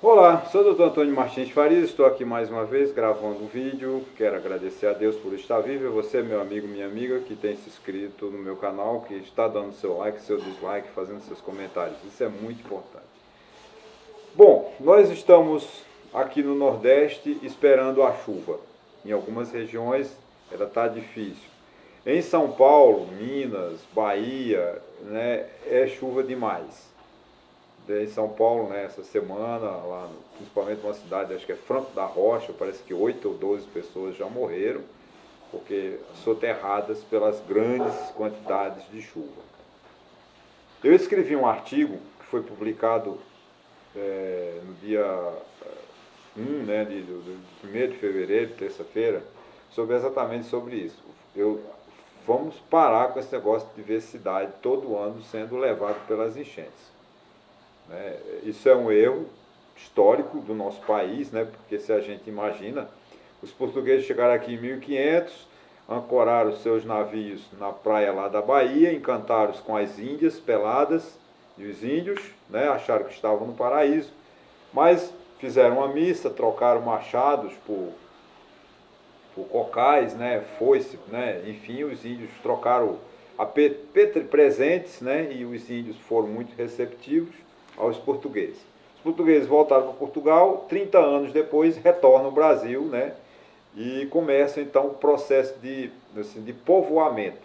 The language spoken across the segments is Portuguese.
Olá, sou o Dr. Antônio Martins Farias, estou aqui mais uma vez gravando um vídeo. Quero agradecer a Deus por estar vivo e você, meu amigo, minha amiga, que tem se inscrito no meu canal, que está dando seu like, seu dislike, fazendo seus comentários. Isso é muito importante. Bom, nós estamos aqui no Nordeste esperando a chuva. Em algumas regiões ela está difícil. Em São Paulo, Minas, Bahia, né, é chuva demais. Em São Paulo, né, essa semana, lá, principalmente numa cidade, acho que é Franco da Rocha, parece que 8 ou 12 pessoas já morreram, porque soterradas pelas grandes quantidades de chuva. Eu escrevi um artigo que foi publicado no dia 1, né, do 1º de fevereiro, terça-feira, exatamente sobre isso. Vamos parar com esse negócio de ver cidade todo ano sendo levado pelas enchentes. Né? Isso é um erro histórico do nosso país, né? Porque se a gente imagina, os portugueses chegaram aqui em 1500, ancoraram seus navios na praia lá da Bahia, encantaram-os com as índias peladas e os índios, né? Acharam que estavam no paraíso, mas fizeram uma missa, trocaram machados por cocais, né? Foice, né? Enfim, os índios trocaram presentes, né? E os índios foram muito receptivos aos portugueses. Os portugueses voltaram para Portugal, 30 anos depois retornam ao Brasil, né? E começa então o processo de povoamento.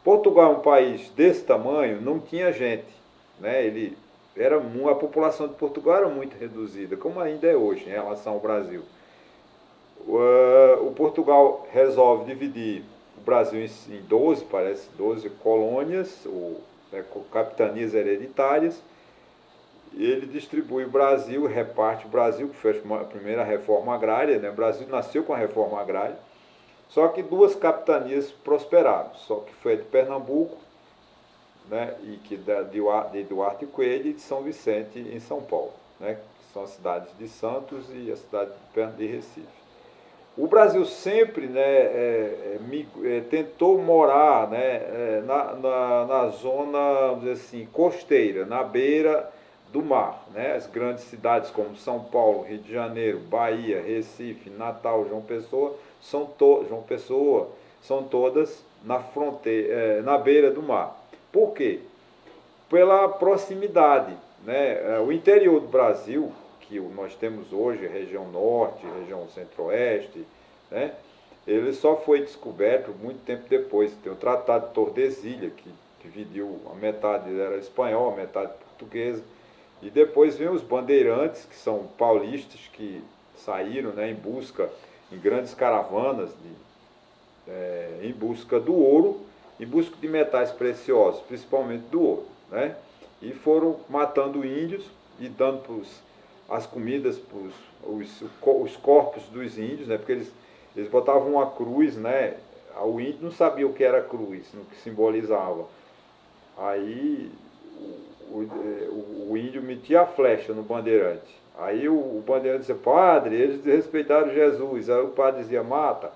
Portugal é um país desse tamanho, não tinha gente, né? A população de Portugal era muito reduzida, como ainda é hoje em relação ao Brasil. O Portugal resolve dividir o Brasil em 12, parece, 12 colônias, capitanias hereditárias. Ele distribui o Brasil, reparte o Brasil, que foi a primeira reforma agrária, né? O Brasil nasceu com a reforma agrária, só que duas capitanias prosperaram, só que foi a de Pernambuco, né? E que de Duarte Coelho e de São Vicente, em São Paulo, né? Que são as cidades de Santos e a cidade de Recife. O Brasil sempre, né, tentou morar, né, na zona, vamos dizer assim, costeira, na beira do mar. Né? As grandes cidades como São Paulo, Rio de Janeiro, Bahia, Recife, Natal, João Pessoa, são todas na fronteira, na beira do mar. Por quê? Pela proximidade. Né? O interior do Brasil, que nós temos hoje, região norte, região centro-oeste, né? Ele só foi descoberto muito tempo depois. Tem o Tratado de Tordesilhas, que dividiu, a metade era espanhol, a metade portuguesa, e depois vem os bandeirantes, que são paulistas, que saíram, né, em grandes caravanas, em busca do ouro, em busca de metais preciosos, principalmente do ouro. Né? E foram matando índios e dando as comidas para os corpos dos índios, né? Porque eles botavam uma cruz, né? O índio não sabia o que era cruz, o que simbolizava. Aí o índio metia a flecha no bandeirante. Aí o bandeirante dizia, padre, eles desrespeitaram Jesus. Aí o padre dizia, mata.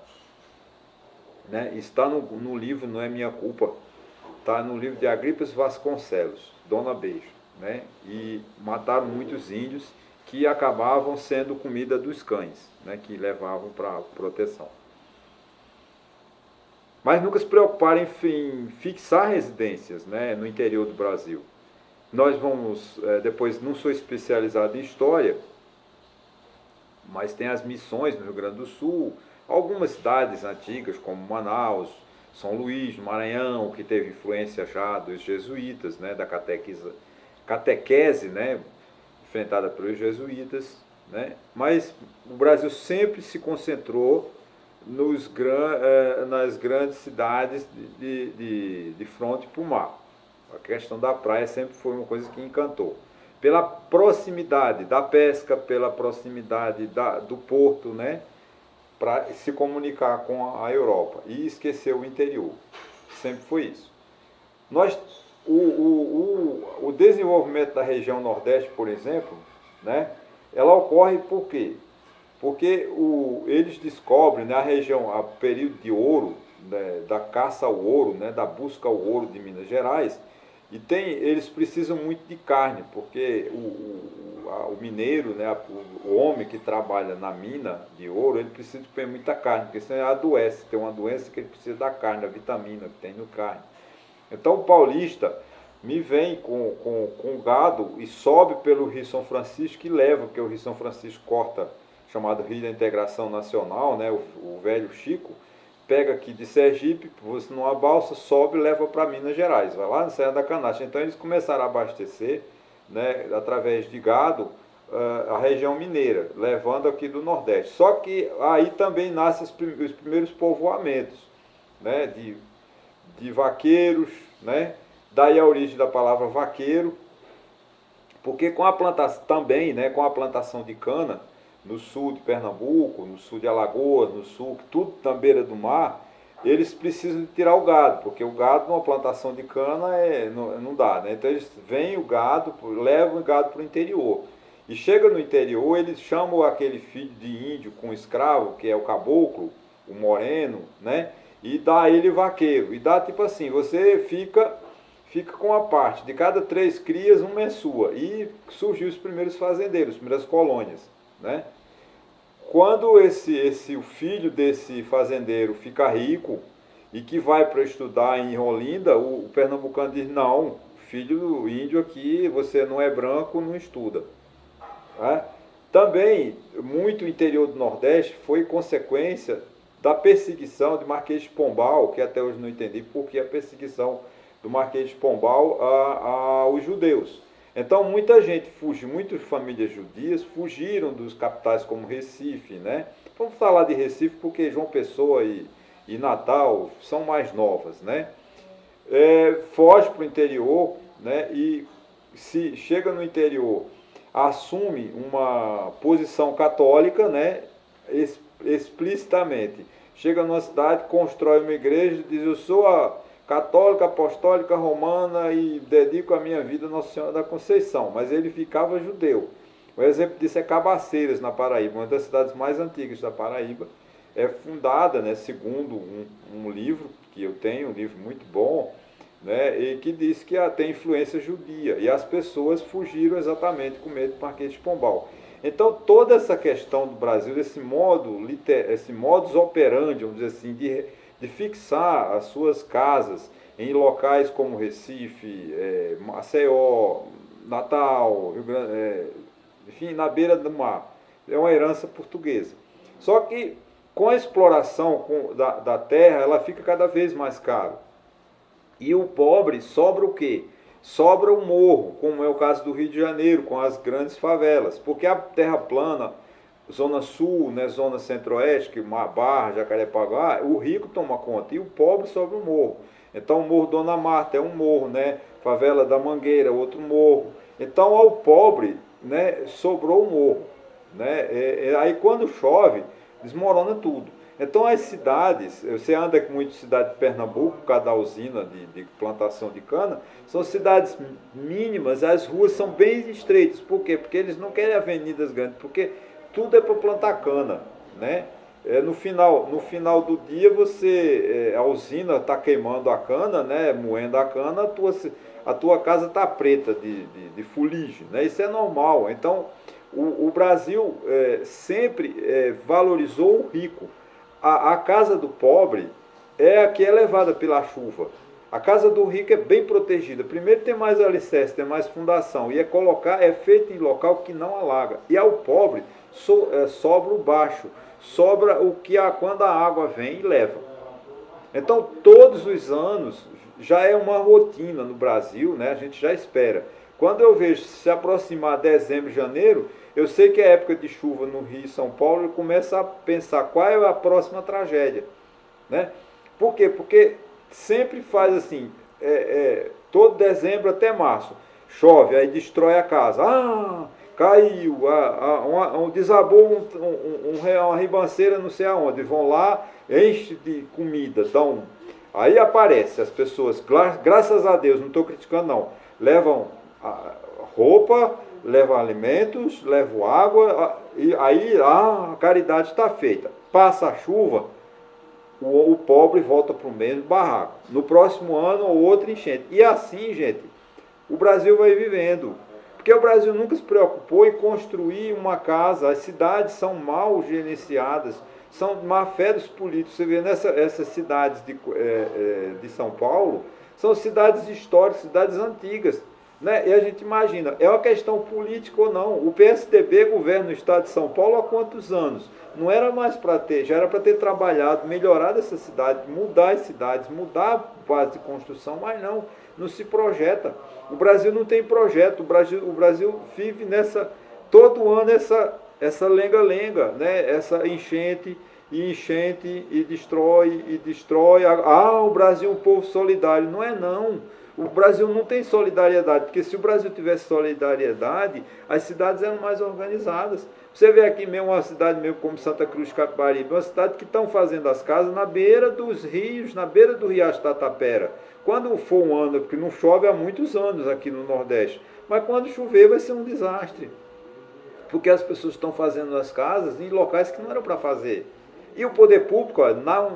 Né? Está no livro, não é minha culpa. Está no livro de Agripas Vasconcelos, Dona Beijo. Né? E mataram muitos índios que acabavam sendo comida dos cães, né? Que levavam para proteção. Mas nunca se preocuparam em fixar residências, né, no interior do Brasil. Nós vamos, depois, não sou especializado em história, mas tem as missões no Rio Grande do Sul, algumas cidades antigas como Manaus, São Luís, no Maranhão, que teve influência já dos jesuítas, né, da catequese, né, enfrentada pelos jesuítas, né, mas o Brasil sempre se concentrou nas grandes cidades de fronte para o mar. A questão da praia sempre foi uma coisa que encantou. Pela proximidade da pesca, pela proximidade do porto, né? Para se comunicar com a Europa e esquecer o interior. Sempre foi isso. Nós, o desenvolvimento da região Nordeste, por exemplo, né? Ela ocorre por quê? Porque eles descobrem, né, a região, a período de ouro, né, da caça ao ouro, né, da busca ao ouro de Minas Gerais, e eles precisam muito de carne, porque o mineiro, né, o homem que trabalha na mina de ouro, ele precisa de comer muita carne, porque senão ele adoece. Tem uma doença que ele precisa da carne, da vitamina que tem no carne. Então o paulista me vem com gado e sobe pelo Rio São Francisco e leva, porque o Rio São Francisco corta, chamado Rio da Integração Nacional, né, o velho Chico, pega aqui de Sergipe, você numa balsa, sobe e leva para Minas Gerais, vai lá na Serra da Canastra. Então eles começaram a abastecer, né, através de gado, a região mineira, levando aqui do Nordeste. Só que aí também nascem os primeiros povoamentos, né, de vaqueiros, né? Daí a origem da palavra vaqueiro, porque com a plantação também, né, com a plantação de cana no sul de Pernambuco, no sul de Alagoas, no sul, tudo na beira do mar, eles precisam de tirar o gado, porque o gado numa plantação de cana não dá, né? Então eles vêm o gado, levam o gado para o interior. E chega no interior, eles chamam aquele filho de índio com escravo, que é o caboclo, o moreno, né? E dá a ele vaqueiro. E dá tipo assim, você fica com a parte de cada 3 crias, uma é sua. E surgiu os primeiros fazendeiros, as primeiras colônias, né? Quando o filho desse fazendeiro fica rico e que vai para estudar em Olinda, o pernambucano diz, não, filho do índio aqui, você não é branco, não estuda. Né? Também, muito interior do Nordeste foi consequência da perseguição de Marquês de Pombal, que até hoje não entendi por que a perseguição do Marquês de Pombal aos judeus. Então muita gente fugiu, muitas famílias judias fugiram dos capitais como Recife, né? Vamos falar de Recife porque João Pessoa e Natal são mais novas, né? Foge para o interior, né? E se chega no interior, assume uma posição católica, né? Explicitamente. Chega numa cidade, constrói uma igreja, diz, eu sou a católica, apostólica, romana e dedico a minha vida a Nossa Senhora da Conceição. Mas ele ficava judeu. O exemplo disso é Cabaceiras, na Paraíba, uma das cidades mais antigas da Paraíba. É fundada, né, segundo um livro que eu tenho, um livro muito bom, né, e que diz que tem influência judia. E as pessoas fugiram exatamente com medo do Marquês de Pombal. Então, toda essa questão do Brasil, esse modus operandi, vamos dizer assim, de fixar as suas casas em locais como Recife, Maceió, Natal, Rio Grande, enfim, na beira do mar, é uma herança portuguesa. Só que com a exploração da terra, ela fica cada vez mais cara. E o pobre sobra o quê? Sobra o morro, como é o caso do Rio de Janeiro, com as grandes favelas. Porque a terra plana, zona sul, né, zona centro-oeste, que Barra, Jacarepaguá, o rico toma conta e o pobre sobra o morro. Então o Morro Dona Marta é um morro, né? Favela da Mangueira, outro morro. Então ao pobre, né, sobrou o morro. Né? Aí quando chove, desmorona tudo. Então as cidades, você anda muito em cidade de Pernambuco, por causa da usina de plantação de cana, são cidades mínimas, as ruas são bem estreitas. Por quê? Porque eles não querem avenidas grandes, porque tudo é para plantar cana, né? No final do dia a usina está queimando a cana, né? Moendo a cana, a tua casa está preta de fuligem, né? Isso é normal. Então o Brasil sempre valorizou o rico. A casa do pobre é a que é levada pela chuva. A casa do rico é bem protegida. Primeiro tem mais alicerce, tem mais fundação. E é feito em local que não alaga. E ao pobre sobra o baixo. Sobra o que quando a água vem e leva. Então todos os anos já é uma rotina no Brasil, né? A gente já espera. Quando eu vejo se aproximar dezembro, janeiro, eu sei que é época de chuva no Rio e São Paulo, eu começo a pensar qual é a próxima tragédia. Né? Por quê? Porque sempre faz assim, todo dezembro até março, chove, aí destrói a casa. Caiu, desabou uma ribanceira não sei aonde, vão lá, enche de comida. Então, aí aparece as pessoas, graças a Deus, não estou criticando não, levam roupa, levam alimentos, levam água, e aí a caridade está feita. Passa a chuva, o pobre volta para o mesmo barraco. No próximo ano, outra enchente. E assim, gente, o Brasil vai vivendo. Porque o Brasil nunca se preocupou em construir uma casa, as cidades são mal gerenciadas, são má fé dos políticos. Você vê essas cidades de São Paulo, são cidades históricas, cidades antigas. Né? E a gente imagina, é uma questão política ou não. O PSDB governa o estado de São Paulo há quantos anos? Não era mais para ter, já era para ter trabalhado, melhorado essa cidade, mudar as cidades, mudar a base de construção, mas não se projeta. O Brasil não tem projeto, o Brasil vive todo ano essa lenga-lenga, né? Essa enchente e destrói. O Brasil é um povo solidário. Não é não. O Brasil não tem solidariedade, porque se o Brasil tivesse solidariedade, as cidades eram mais organizadas. Você vê aqui mesmo uma cidade mesmo como Santa Cruz de Capibaribe, uma cidade que estão fazendo as casas na beira dos rios, na beira do riacho da Tapera. Quando for um ano, porque não chove há muitos anos aqui no Nordeste, mas quando chover vai ser um desastre. Porque as pessoas estão fazendo as casas em locais que não eram para fazer. E o poder público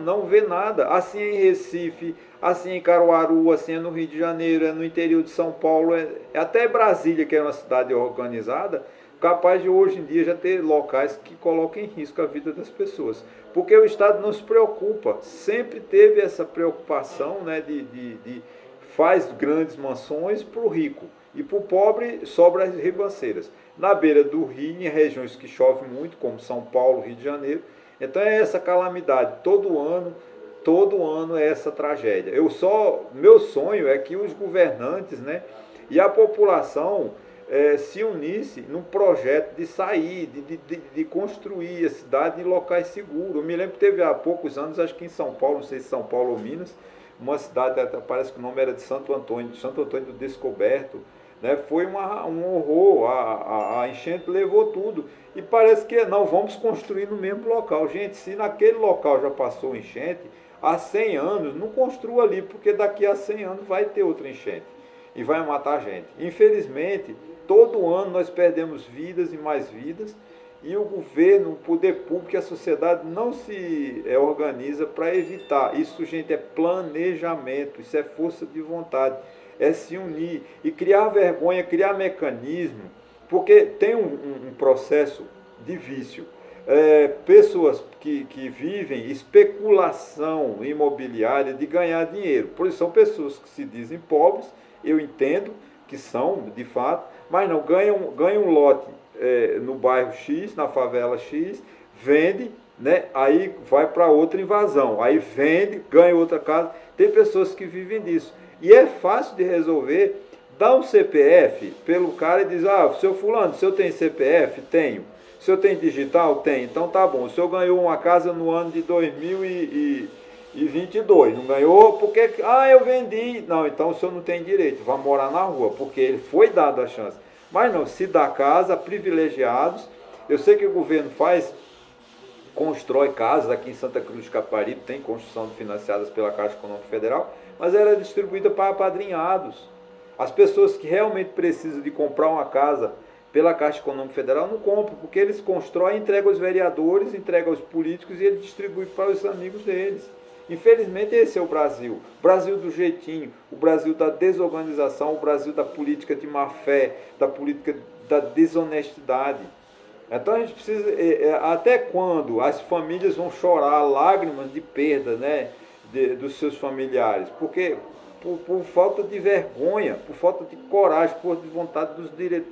não vê nada. Assim é em Recife, assim é em Caruaru, assim é no Rio de Janeiro, é no interior de São Paulo, até Brasília, que é uma cidade organizada, capaz de hoje em dia já ter locais que colocam em risco a vida das pessoas. Porque o Estado não se preocupa, sempre teve essa preocupação, né, de faz grandes mansões para o rico e para o pobre sobra as ribanceiras. Na beira do rio, em regiões que chove muito, como São Paulo, Rio de Janeiro, então é essa calamidade, todo ano é essa tragédia. Meu sonho é que os governantes, né, e a população se unisse num projeto de sair, de construir a cidade em locais seguros. Eu me lembro que teve há poucos anos, acho que em São Paulo, não sei se São Paulo ou Minas, uma cidade, parece que o nome era de Santo Antônio do Descoberto, né? Foi um horror, a enchente levou tudo. E parece que não, vamos construir no mesmo local. Gente, se naquele local já passou enchente, há 100 anos, não construa ali, porque daqui a 100 anos vai ter outra enchente e vai matar gente. Infelizmente, todo ano nós perdemos vidas e mais vidas, e o governo, o poder público e a sociedade não se organiza para evitar. Isso, gente, é planejamento, isso é força de vontade, é se unir e criar vergonha, criar mecanismo, porque tem um processo de vício. Pessoas que vivem especulação imobiliária de ganhar dinheiro, por isso são pessoas que se dizem pobres, eu entendo que são, de fato, mas não, ganham um lote no bairro X, na favela X, vende, né? Aí vai para outra invasão, aí vende, ganha outra casa. Tem pessoas que vivem disso. E é fácil de resolver, dá um CPF pelo cara e diz, seu fulano, o senhor tem CPF? Tenho. O senhor tem digital? Tem. Então tá bom, o senhor ganhou uma casa no ano de 2022, não ganhou porque, eu vendi. Não, então o senhor não tem direito, vai morar na rua, porque ele foi dado a chance. Mas não, se dá casa a privilegiados. Eu sei que o governo constrói casas, aqui em Santa Cruz de Capibaribe tem construção financiadas pela Caixa Econômica Federal, mas ela é distribuída para apadrinhados. As pessoas que realmente precisam de comprar uma casa pela Caixa Econômica Federal não compram, porque eles constroem, entregam aos vereadores, entregam aos políticos e eles distribuem para os amigos deles. Infelizmente esse é o Brasil do jeitinho, o Brasil da desorganização, o Brasil da política de má fé, da política da desonestidade. Então a gente precisa, até quando as famílias vão chorar lágrimas de perda, né, dos seus familiares? Porque por falta de vergonha, por falta de coragem, por falta de vontade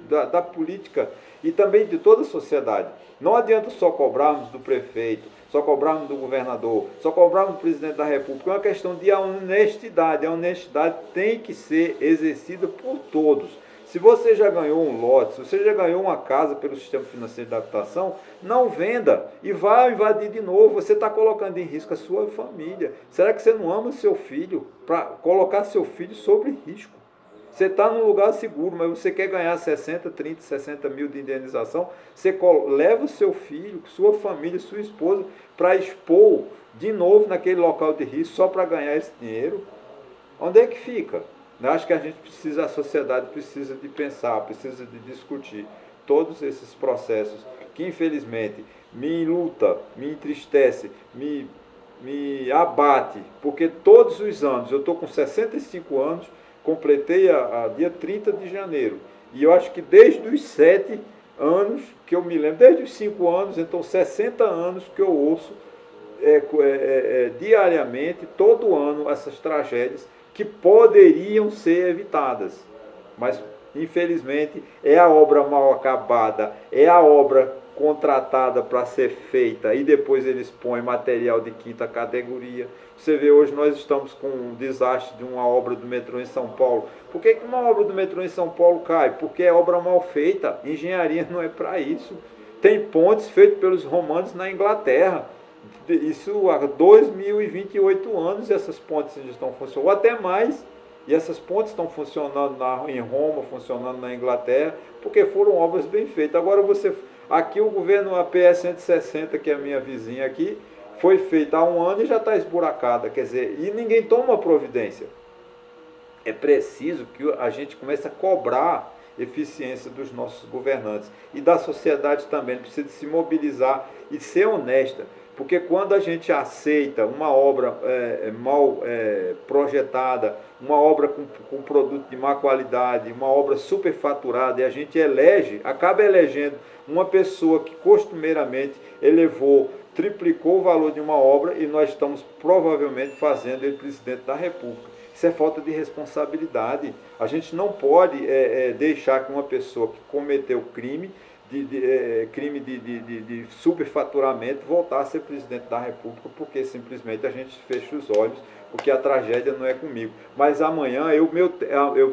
da política e também de toda a sociedade. Não adianta só cobrarmos do prefeito, só cobrarmos do governador, só cobrarmos do presidente da República. É uma questão de honestidade. A honestidade tem que ser exercida por todos. Se você já ganhou um lote, se você já ganhou uma casa pelo sistema financeiro de habitação, não venda e vá invadir de novo. Você está colocando em risco a sua família. Será que você não ama o seu filho para colocar seu filho sobre risco? Você está num lugar seguro, mas você quer ganhar 60, 30, 60 mil de indenização, você leva o seu filho, sua família, sua esposa para expor de novo naquele local de risco só para ganhar esse dinheiro. Onde é que fica? Eu acho que a sociedade precisa de pensar, precisa de discutir todos esses processos que infelizmente me luta, me entristece, me abate, porque todos os anos, eu estou com 65 anos, completei a dia 30 de janeiro, E eu acho que desde os 7 anos, que eu me lembro, desde os 5 anos, então 60 anos que eu ouço diariamente, todo ano, essas tragédias que poderiam ser evitadas. Mas, infelizmente, é a obra mal acabada, é a obra contratada para ser feita e depois eles põem material de quinta categoria. Você vê, hoje nós estamos com um desastre de uma obra do metrô em São Paulo. Por que uma obra do metrô em São Paulo cai? Porque é obra mal feita. Engenharia não é para isso. Tem pontes feitas pelos romanos na Inglaterra. Isso há 2028 anos essas pontes estão funcionando, ou até mais. E essas pontes estão funcionando em Roma, funcionando na Inglaterra, porque foram obras bem feitas. Agora aqui o governo, a PS 160, que é a minha vizinha aqui, foi feita há um ano e já está esburacada, quer dizer, e ninguém toma providência. É preciso que a gente comece a cobrar eficiência dos nossos governantes e da sociedade também, precisa se mobilizar e ser honesta, porque quando a gente aceita uma obra mal projetada, uma obra com produto de má qualidade, uma obra superfaturada, e a gente acaba elegendo uma pessoa que costumeiramente triplicou o valor de uma obra, e nós estamos provavelmente fazendo ele presidente da República. Isso é falta de responsabilidade. A gente não pode deixar que uma pessoa que cometeu crime de superfaturamento voltar a ser presidente da República, porque simplesmente a gente fecha os olhos, porque a tragédia não é comigo. Mas amanhã eu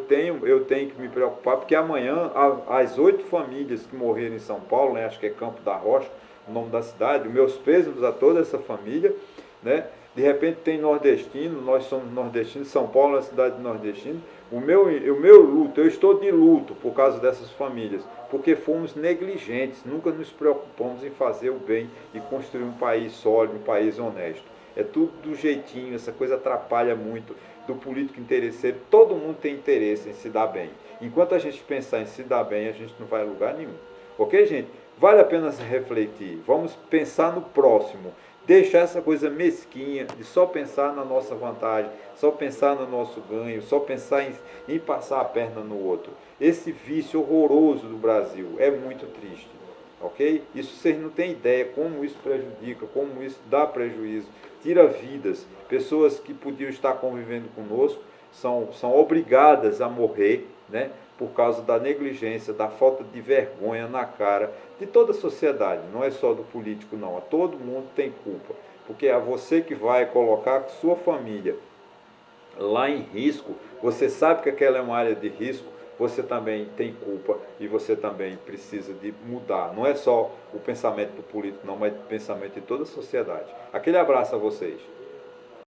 tenho que me preocupar, porque amanhã as 8 famílias que morreram em São Paulo, né, acho que é Campo da Rocha, o nome da cidade, meus pêsames a toda essa família, né? De repente tem nordestino, nós somos nordestinos, São Paulo é uma cidade de nordestino. O meu luto, eu estou de luto por causa dessas famílias, porque fomos negligentes, nunca nos preocupamos em fazer o bem e construir um país sólido, um país honesto. É tudo do jeitinho, essa coisa atrapalha muito do político interesseiro. Todo mundo tem interesse em se dar bem. Enquanto a gente pensar em se dar bem, a gente não vai a lugar nenhum. Ok, gente? Vale a pena se refletir. Vamos pensar no próximo. Deixar essa coisa mesquinha de só pensar na nossa vantagem, só pensar no nosso ganho, só pensar em passar a perna no outro. Esse vício horroroso do Brasil é muito triste, ok? Isso vocês não têm ideia como isso prejudica, como isso dá prejuízo, tira vidas. Pessoas que podiam estar convivendo conosco são obrigadas a morrer, né? Por causa da negligência, da falta de vergonha na cara de toda a sociedade, não é só do político não, todo mundo tem culpa, porque é você que vai colocar sua família lá em risco, você sabe que aquela é uma área de risco, você também tem culpa e você também precisa de mudar, não é só o pensamento do político não, mas o pensamento de toda a sociedade. Aquele abraço a vocês.